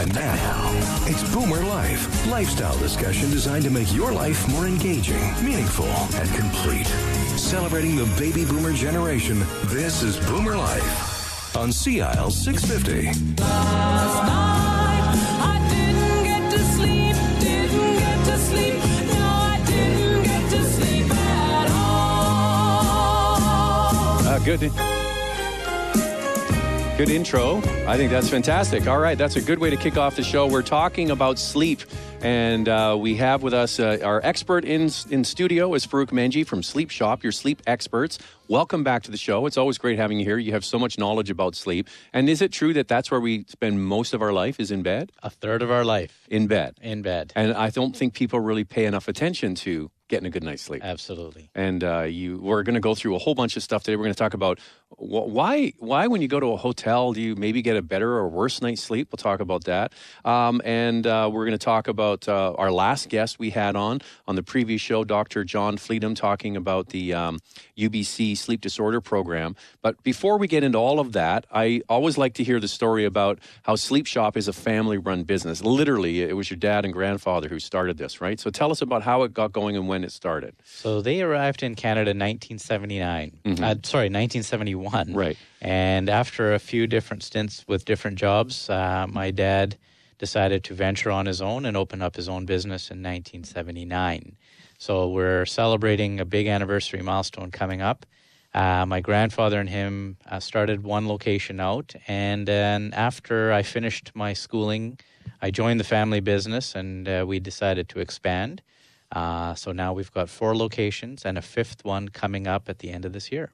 And now, it's BoomerLife, lifestyle discussion designed to make your life more engaging, meaningful, and complete. Celebrating the baby boomer generation, this is BoomerLife on CIL 650. Last night, I didn't get to sleep. No, I didn't get to sleep at all. Good intro. I think that's fantastic. All right, that's a good way to kick off the show. We're talking about sleep, and we have with us our expert in studio is Farouk Menji from SleepShop, your sleep experts. Welcome back to the show. It's always great having you here. You have so much knowledge about sleep. And is it true that that's where we spend most of our life is in bed? A third of our life. In bed. In bed. And I don't think people really pay enough attention to getting a good night's sleep. Absolutely. And we're going to go through a whole bunch of stuff today. We're going to talk about why when you go to a hotel, do you maybe get a better or worse night's sleep? We'll talk about that. And we're going to talk about our last guest we had on the previous show, Dr. John Fleetham, talking about the UBC sleep disorder program. But before we get into all of that, I always like to hear the story about how SleepShop is a family-run business. Literally, it was your dad and grandfather who started this, right? So tell us about how it got going and when it started. So they arrived in Canada in 1979. 1971. Right. And after a few different stints with different jobs, my dad decided to venture on his own and open up his own business in 1979. So we're celebrating a big anniversary milestone coming up. My grandfather and him started one location out, and then after I finished my schooling, I joined the family business, and we decided to expand. So now we've got 4 locations and a 5th one coming up at the end of this year.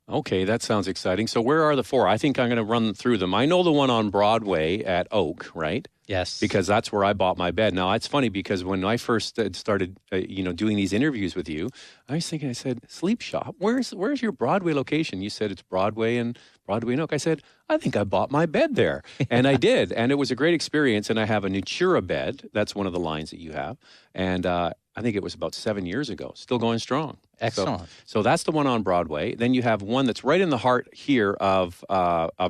Okay, that sounds exciting. So where are the 4? I think I'm going to run through them. I know the one on Broadway at Oak, right? Yes. Because that's where I bought my bed. Now, it's funny because when I first started, doing these interviews with you, I said, SleepShop, where's your Broadway location? You said it's Broadway and Oak. I said, I think I bought my bed there. And I did. And it was a great experience. And I have a Natura bed. That's one of the lines that you have. And I think it was about 7 years ago. Still going strong. Excellent. So that's the one on Broadway. Then you have one that's right in the heart here of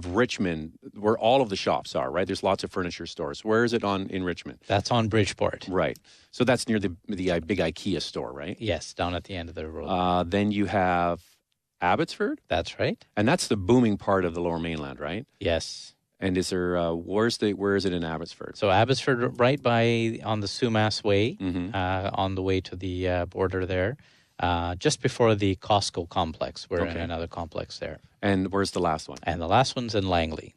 Richmond, where all of the shops are, right? There's lots of furniture stores. Where is it in Richmond? That's on Bridgeport. Right. So that's near the big IKEA store, right? Yes, down at the end of the road. Then you have Abbotsford? That's right. And that's the booming part of the Lower Mainland, right? Yes. And is there where is it in Abbotsford? So Abbotsford, right on the Sumas Way, on the way to the border there, just before the Costco complex. We're in another complex there. And where's the last one? And the last one's in Langley.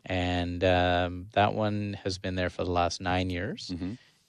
And that one has been there for the last 9 years.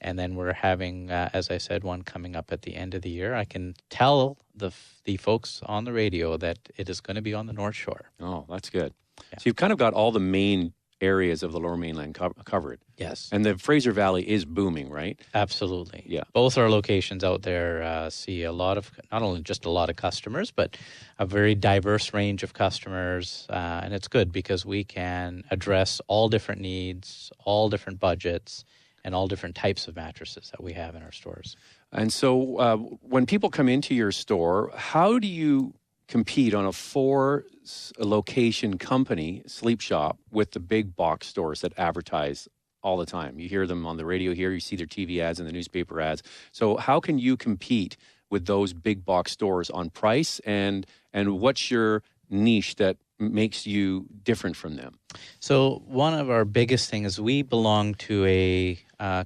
And then we're having, as I said, one coming up at the end of the year. I can tell the folks on the radio that it is going to be on the North Shore. Oh, that's good. Yeah. So you've kind of got all the main areas of the Lower Mainland covered. Yes. And the Fraser Valley is booming, right? Absolutely. Yeah. Both our locations out there see a lot of, not only just a lot of customers, but a very diverse range of customers. And it's good because we can address all different needs, all different budgets, and all different types of mattresses that we have in our stores. And so when people come into your store, how do you compete on a 4-location company, SleepShop, with the big box stores that advertise all the time? You hear them on the radio here, you see their TV ads and the newspaper ads. So how can you compete with those big box stores on price, and what's your niche that makes you different from them? So one of our biggest things is we belong to a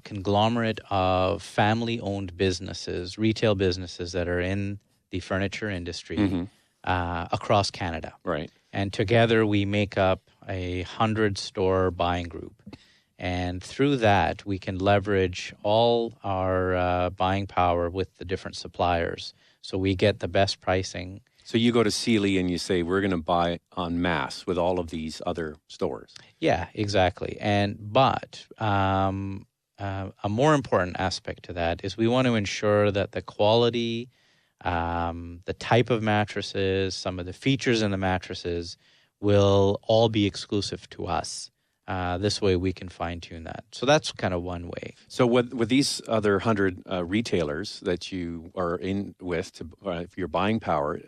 conglomerate of family-owned businesses, retail businesses that are in the furniture industry across Canada. Right. And together we make up a 100-store buying group. And through that, we can leverage all our buying power with the different suppliers. So we get the best pricing. So you go to Sealy and you say, we're going to buy en masse with all of these other stores. Yeah, exactly. But a more important aspect to that is we want to ensure that the quality, the type of mattresses, some of the features in the mattresses will all be exclusive to us. This way we can fine tune that. So that's kind of one way. So with these other 100 retailers that you are in with for your buying power,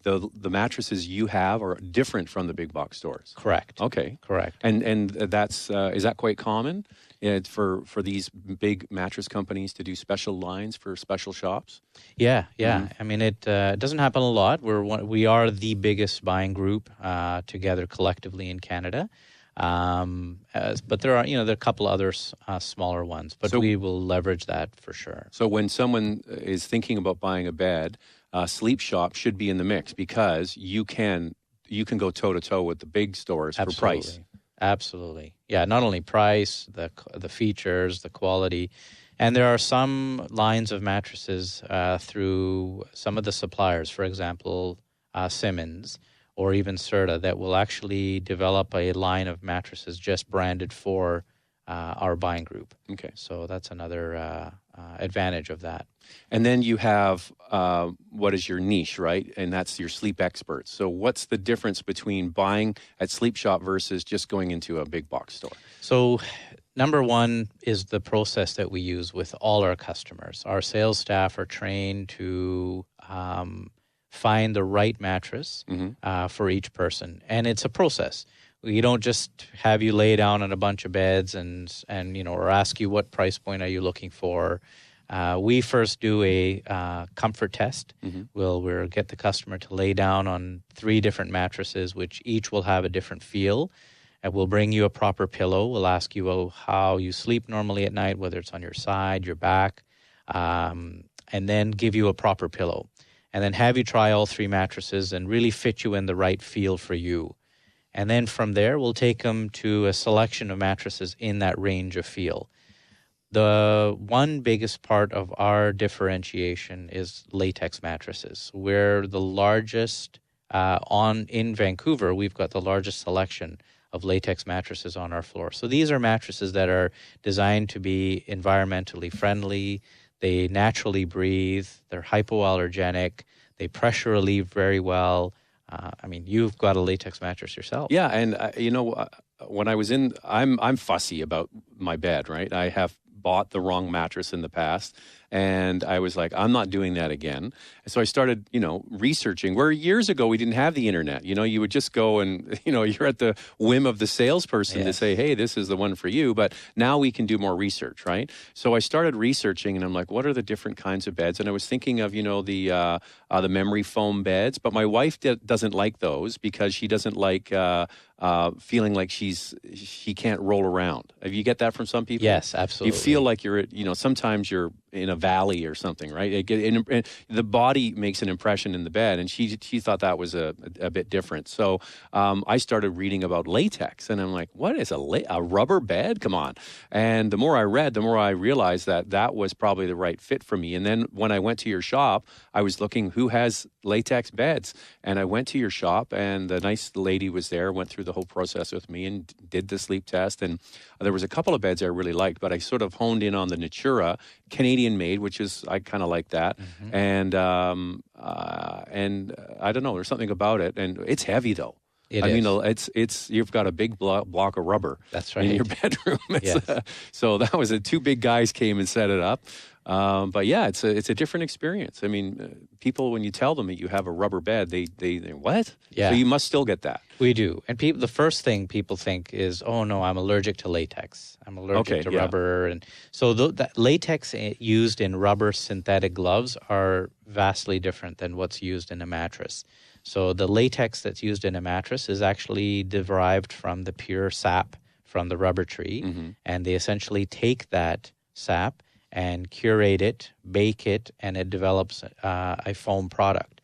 the mattresses you have are different from the big box stores. Correct. Okay. Correct. And that's is that quite common for these big mattress companies to do special lines for special shops? Yeah. I mean, it doesn't happen a lot. We are the biggest buying group together collectively in Canada. But there are a couple other smaller ones, but we will leverage that for sure. So when someone is thinking about buying a bed, SleepShop should be in the mix because you can go toe to toe with the big stores for price. Absolutely. Yeah, not only price, the features, the quality, and there are some lines of mattresses through some of the suppliers, for example, Simmons, or even Serta, that will actually develop a line of mattresses just branded for our buying group. Okay. So that's another advantage of that. And then you have what is your niche, right? And that's your sleep experts. So what's the difference between buying at SleepShop versus just going into a big box store? So number one is the process that we use with all our customers. Our sales staff are trained to find the right mattress for each person, and it's a process. We don't just have you lay down on a bunch of beds and or ask you what price point are you looking for. We first do a comfort test. We'll get the customer to lay down on 3 different mattresses, which each will have a different feel. And we'll bring you a proper pillow. We'll ask you how you sleep normally at night, whether it's on your side, your back, and then give you a proper pillow. And then have you try all 3 mattresses and really fit you in the right feel for you. And then from there, we'll take them to a selection of mattresses in that range of feel. The one biggest part of our differentiation is latex mattresses. We're the largest in Vancouver. We've got the largest selection of latex mattresses on our floor. So these are mattresses that are designed to be environmentally friendly. They naturally breathe. They're hypoallergenic. They pressure relieve very well. I mean, you've got a latex mattress yourself. Yeah, and when I was I'm fussy about my bed, right? I have bought the wrong mattress in the past, and I was like, I'm not doing that again. So I started, researching. Where years ago we didn't have the internet. You would just go and, you're at the whim of the salesperson to say, hey, this is the one for you. But now we can do more research, right? So I started researching, and I'm like, what are the different kinds of beds? And I was thinking of, the memory foam beds. But my wife doesn't like those because she doesn't like feeling like she can't roll around. You get that from some people? Yes, absolutely. You feel like you're, sometimes you're in a valley or something, right? The body makes an impression in the bed, and she thought that was a bit different. So I started reading about latex, and I'm like, what is a rubber bed? Come on. And the more I read, the more I realized that was probably the right fit for me. And then when I went to your shop, I was looking who has latex beds, and I went to your shop, and the nice lady was there, went through the whole process with me and did the sleep test. And there was a couple of beds I really liked, but I sort of honed in on the Natura, Canadian made, which is, I kind of like that. And I don't know, there's something about it, and it's heavy though. I mean, it's you've got a big block of rubber. That's right. In your bedroom. Yes. So that was 2 big guys came and set it up. But yeah, it's a different experience. I mean, people, when you tell them that you have a rubber bed, they what? Yeah. So you must still get that. We do. And the first thing people think is, oh no, I'm allergic to latex. I'm allergic to rubber. And so that latex used in rubber synthetic gloves are vastly different than what's used in a mattress. So the latex that's used in a mattress is actually derived from the pure sap from the rubber tree. And they essentially take that sap and curate it, bake it, and it develops a foam product.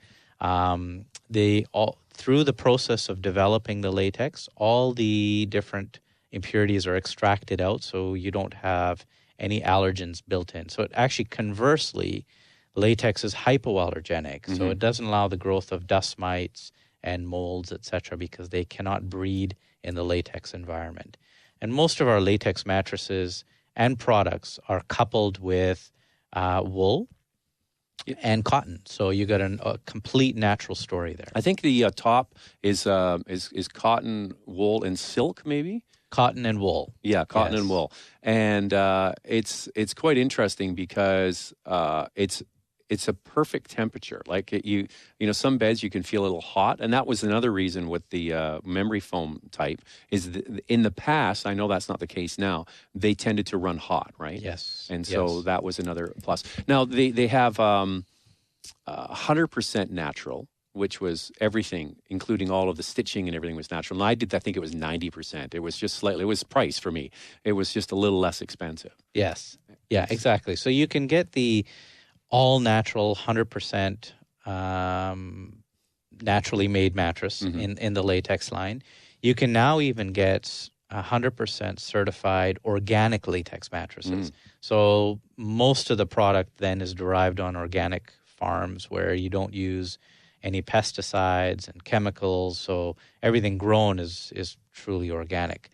Through the process of developing the latex, all the different impurities are extracted out, so you don't have any allergens built in. So it actually, conversely, latex is hypoallergenic, so it doesn't allow the growth of dust mites and molds, etc., because they cannot breed in the latex environment. And most of our latex mattresses and products are coupled with wool and cotton. So you got a complete natural story there. I think the top is cotton, wool, and silk, maybe. Cotton and wool. Yeah, cotton Yes. and wool, and it's quite interesting because it's a perfect temperature. Like you know, some beds you can feel a little hot, and that was another reason with the memory foam type. Is in the past, I know that's not the case now. They tended to run hot, right? Yes. and so Yes. that was another plus. Now they have 100% natural, which was everything, including all of the stitching and everything was natural. And I think it was 90%. It was just slightly, it was price for me. It was just a little less expensive. Yes. Yeah, exactly. So you can get the all natural 100% naturally made mattress in the latex line. You can now even get 100% certified organic latex mattresses. So most of the product then is derived on organic farms where you don't use any pesticides and chemicals. So everything grown is truly organic.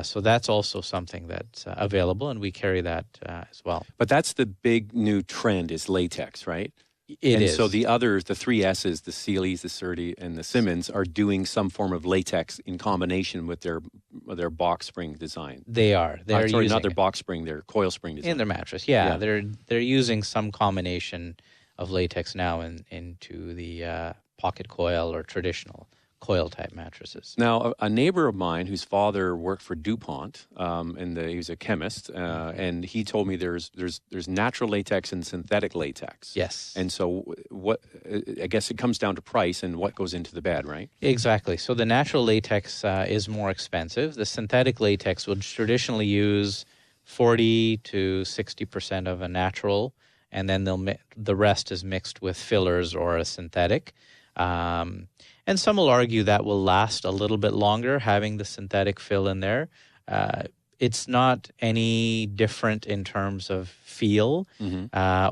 So that's also something that's available, and we carry that as well. But that's the big new trend is latex, right? It and is. so the others, the 3 S's, the Sealy's, the Surrey, and the Simmons are doing some form of latex in combination with their box spring design. They are. They're Sorry, using not their it box spring, their coil spring design. in their mattress. Yeah, Yeah. they're using some combination of latex now into the pocket coil or traditional coil type mattresses. Now, a neighbor of mine whose father worked for DuPont, and he was a chemist, and he told me there's natural latex and synthetic latex. Yes. And so, what I guess it comes down to price and what goes into the bed, right? Exactly. So the natural latex is more expensive. The synthetic latex would traditionally use 40 to 60% of a natural, and then the rest is mixed with fillers or a synthetic. And some will argue that will last a little bit longer, having the synthetic fill in there. It's not any different in terms of feel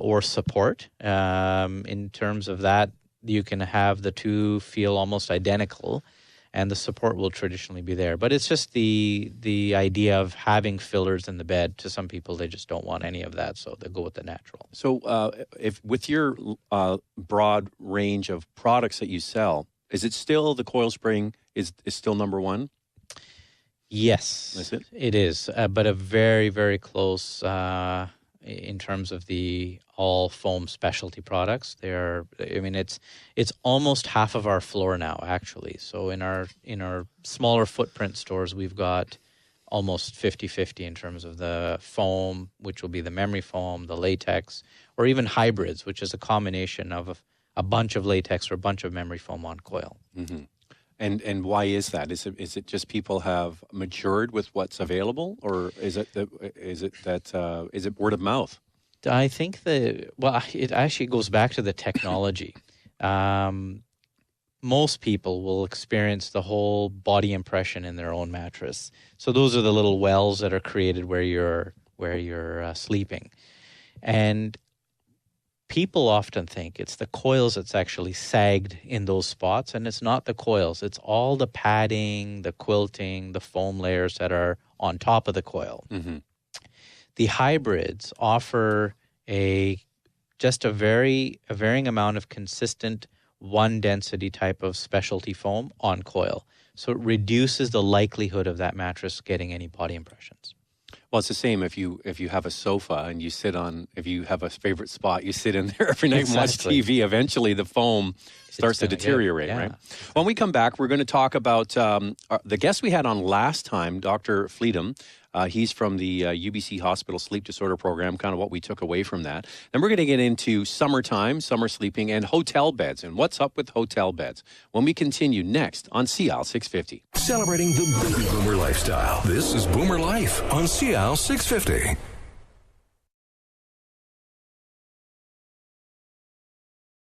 or support. In terms of that, you can have the two feel almost identical, and the support will traditionally be there. But it's just the idea of having fillers in the bed. To some people, they just don't want any of that, so they go with the natural. So, if with your broad range of products that you sell, is it still the coil spring is still number one? Yes, Is it? It is, but a very, very close in terms of the all foam specialty products. It's almost half of our floor now, actually. So in our smaller footprint stores, we've got almost 50-50 in terms of the foam, which will be the memory foam, the latex, or even hybrids, which is a combination of a bunch of latex or a bunch of memory foam on coil. Mm-hmm. And why is that? Is it just people have matured with what's available, or is it word of mouth? I think it actually goes back to the technology. Most people will experience the whole body impression in their own mattress. So those are the little wells that are created where you're sleeping, and people often think it's the coils that's actually sagged in those spots, and it's not the coils. It's all the padding, the quilting, the foam layers that are on top of the coil. Mm-hmm. The hybrids offer a varying amount of consistent one density type of specialty foam on coil. So it reduces the likelihood of that mattress getting any body impressions. Well, it's the same if you have a sofa and you sit on, if you have a favorite spot, you sit in there every night and watch TV. Eventually, the foam starts to deteriorate, right? When we come back, we're going to talk about the guest we had on last time, Dr. Fleetham. He's from the UBC Hospital Sleep Disorder Program, kind of what we took away from that. Then we're going to get into summertime, summer sleeping, and hotel beds, and what's up with hotel beds when we continue next on CL 650. Celebrating the baby boomer lifestyle. This is Boomer Life on CL 650.